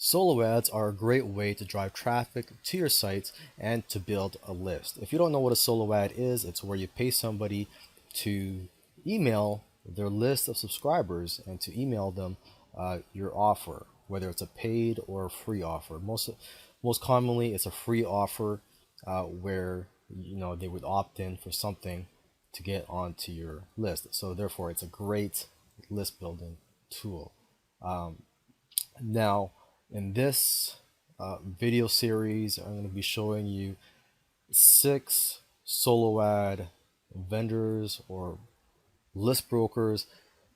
Solo ads are a great way to drive traffic to your sites and to build a list. If you don't know what a solo ad is, it's where you pay somebody to email their list of subscribers and to email them your offer, whether it's a paid or a free offer. Most commonly, it's a free offer where they would opt in for something to get onto your list. So therefore, it's a great list building tool. Now, in this video series, I'm going to be showing you 6 solo ad vendors or list brokers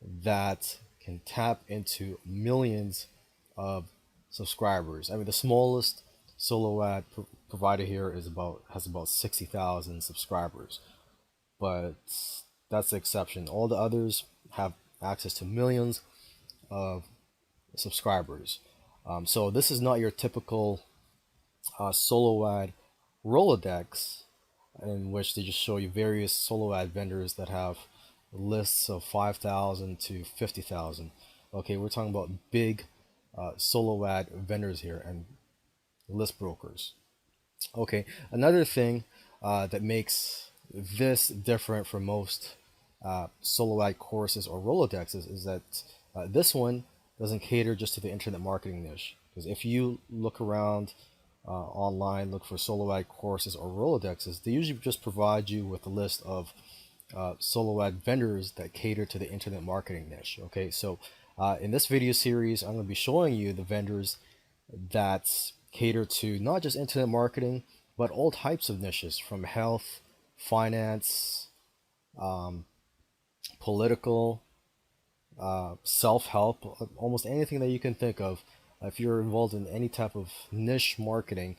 that can tap into millions of subscribers. I mean, the smallest solo ad provider here has about 60,000 subscribers, but that's the exception. All the others have access to millions of subscribers. So this is not your typical solo ad Rolodex in which they just show you various solo ad vendors that have lists of 5,000 to 50,000. Okay, we're talking about big solo ad vendors here and list brokers. Okay, another thing that makes this different from most solo ad courses or Rolodexes is that this one doesn't cater just to the internet marketing niche. Because if you look around online, look for solo ad courses or Rolodexes, they usually just provide you with a list of solo ad vendors that cater to the internet marketing niche. Okay, so in this video series, I'm going to be showing you the vendors that cater to not just internet marketing, but all types of niches from health, finance, political, self-help, almost anything that you can think of. If you're involved in any type of niche marketing,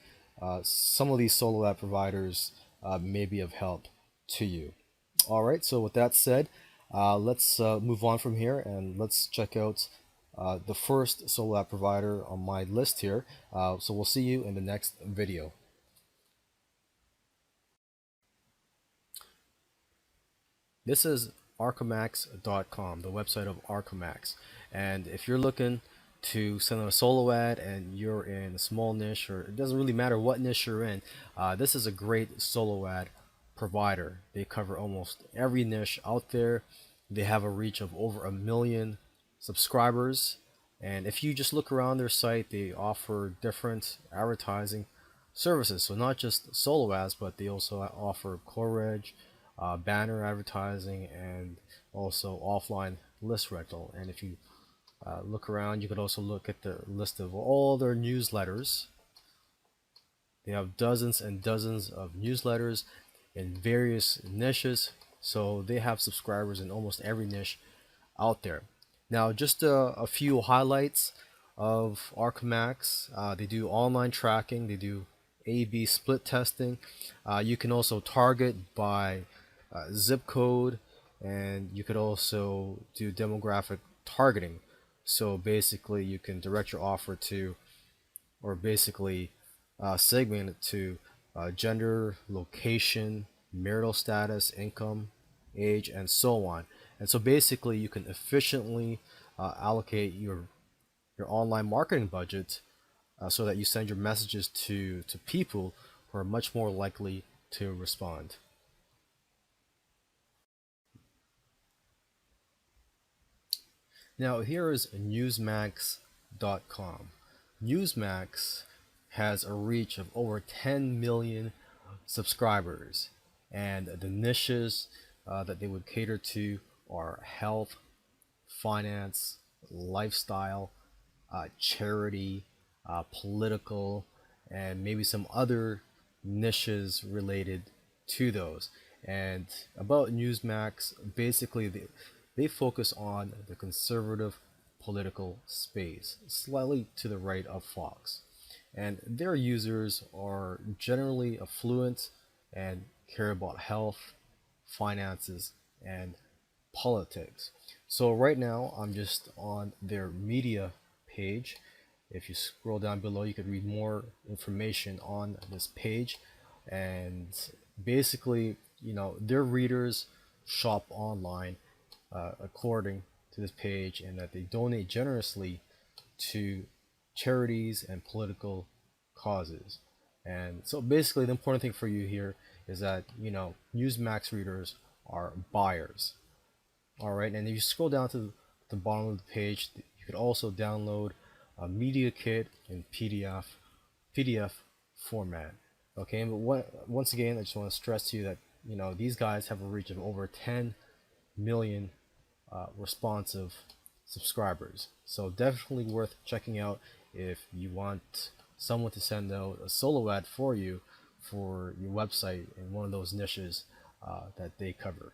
some of these solo ad providers may be of help to you. All right, so with that said, let's move on from here and let's check out the first solo ad provider on my list here. So we'll see you in the next video. This is arcomax.com, the website of Arcomax. And if you're looking to send out a solo ad and you're in a small niche, or it doesn't really matter what niche you're in, this is a great solo ad provider. They cover almost every niche out there. They have a reach of over 1 million subscribers. And if you just look around their site, they offer different advertising services. So not just solo ads, but they also offer core banner advertising, and also offline list rental. And if you look around, you could also look at the list of all their newsletters. They have dozens and dozens of newsletters in various niches, so they have subscribers in almost every niche out there. Now, just a few highlights of Arcomax. They do online tracking, they do A/B split testing. You can also target by zip code, and you could also do demographic targeting. So basically, you can direct your offer to, or basically segment it to gender, location, marital status, income, age, and so on. And so basically, you can efficiently allocate your online marketing budget so that you send your messages to people who are much more likely to respond. Now here is Newsmax.com. Newsmax has a reach of over 10 million subscribers, and the niches that they would cater to are health, finance, lifestyle, charity, political, and maybe some other niches related to those. And about Newsmax, basically they focus on the conservative political space, slightly to the right of Fox. And their users are generally affluent and care about health, finances, and politics. So right now I'm just on their media page. If you scroll down below, you could read more information on this page. And basically, their readers shop online according to this page, and that they donate generously to charities, and political causes. And so basically, the important thing for you here is that, Newsmax readers are buyers. All right, and if you scroll down to the bottom of the page, you could also download a media kit in PDF format. Okay, but once again, I just want to stress to you that these guys have a reach of over 10 million responsive subscribers. So definitely worth checking out if you want someone to send out a solo ad for you for your website in one of those niches that they cover.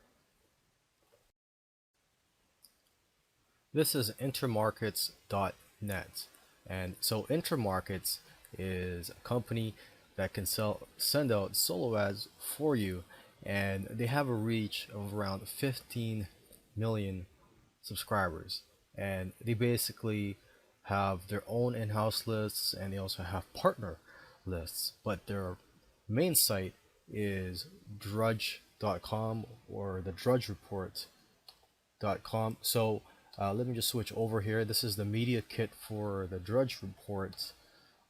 This is intermarkets.net. And so Intermarkets is a company that can send out solo ads for you, and they have a reach of around 15 million subscribers. And they basically have their own in-house lists, and they also have partner lists. But their main site is drudge.com or the Drudge Report.com. So let me just switch over here. This is the media kit for the Drudge Report,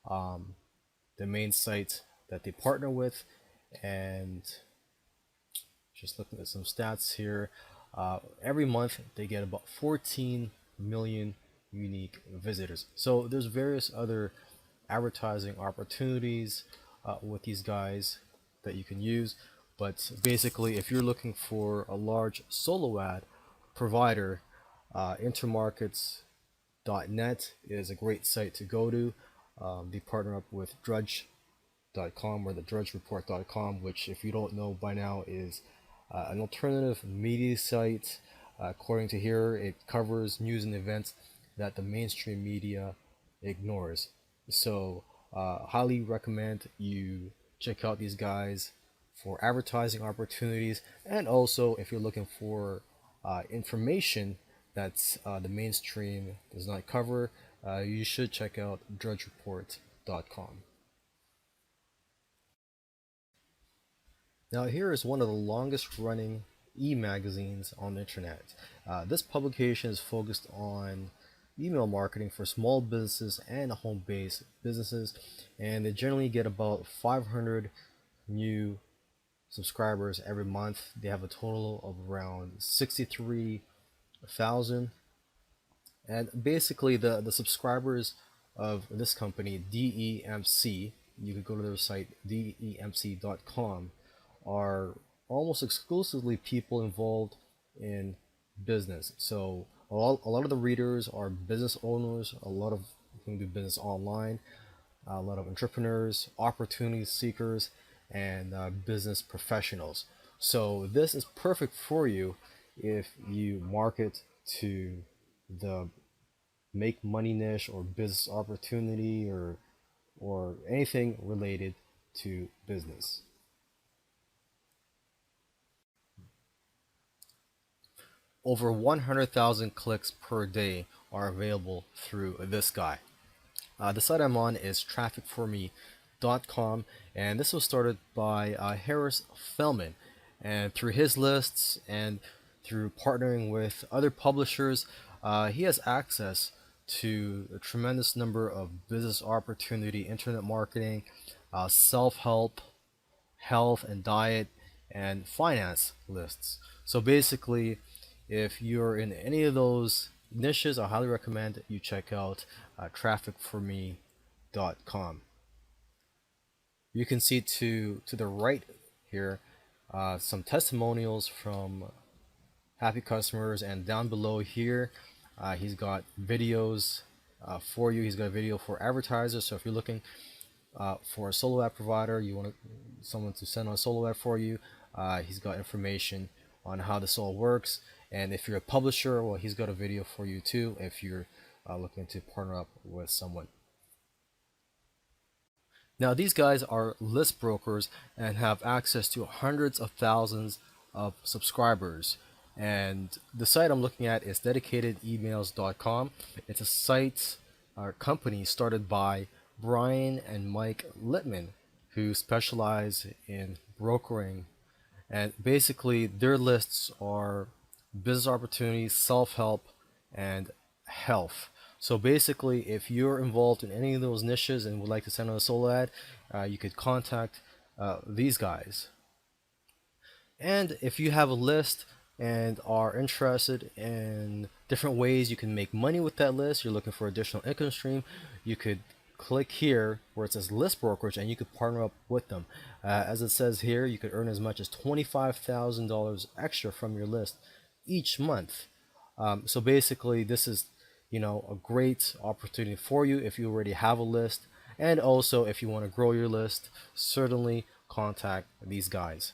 the main site that they partner with. And just looking at some stats here, every month they get about 14 million unique visitors. So there's various other advertising opportunities with these guys that you can use. But basically, if you're looking for a large solo ad provider, intermarkets.net is a great site to go to. They partner up with drudge.com or the drudgereport.com, which, if you don't know by now, is an alternative media site. According to here, it covers news and events that the mainstream media ignores. So highly recommend you check out these guys for advertising opportunities, and also if you're looking for information that the mainstream does not cover, you should check out drudgereport.com. Now here is one of the longest running e-magazines on the internet. This publication is focused on email marketing for small businesses and home-based businesses, and they generally get about 500 new subscribers every month. They have a total of around 63,000. And basically, the subscribers of this company, DEMC, you could go to their site, demc.com, are almost exclusively people involved in business. So a lot of the readers are business owners, a lot of who do business online, a lot of entrepreneurs, opportunity seekers, and business professionals. So this is perfect for you if you market to the make money niche or business opportunity or anything related to business. Over 100,000 clicks per day are available through this guy. The site I'm on is trafficforme.com, and this was started by Harris Fellman. And through his lists and through partnering with other publishers, he has access to a tremendous number of business opportunity, internet marketing, self-help, health and diet, and finance lists. So basically, if you're in any of those niches, I highly recommend that you check out trafficforme.com. You can see to the right here some testimonials from happy customers, and down below here he's got videos for you. He's got a video for advertisers. So if you're looking for a solo ad provider, you want someone to send on a solo ad for you, he's got information on how this all works. And if you're a publisher, well, he's got a video for you too if you're looking to partner up with someone. Now these guys are list brokers and have access to hundreds of thousands of subscribers. And the site I'm looking at is dedicatedemails.com. It's a site or company started by Brian and Mike Littman, who specialize in brokering. And basically their lists are business opportunities, self-help, and health. So basically, if you're involved in any of those niches and would like to send out a solo ad, you could contact these guys. And if you have a list and are interested in different ways you can make money with that list, you're looking for additional income stream, you could click here where it says list brokerage and you could partner up with them. As it says here, you could earn as much as $25,000 extra from your list each month. So basically, this is, a great opportunity for you if you already have a list, and also if you want to grow your list. Certainly contact these guys.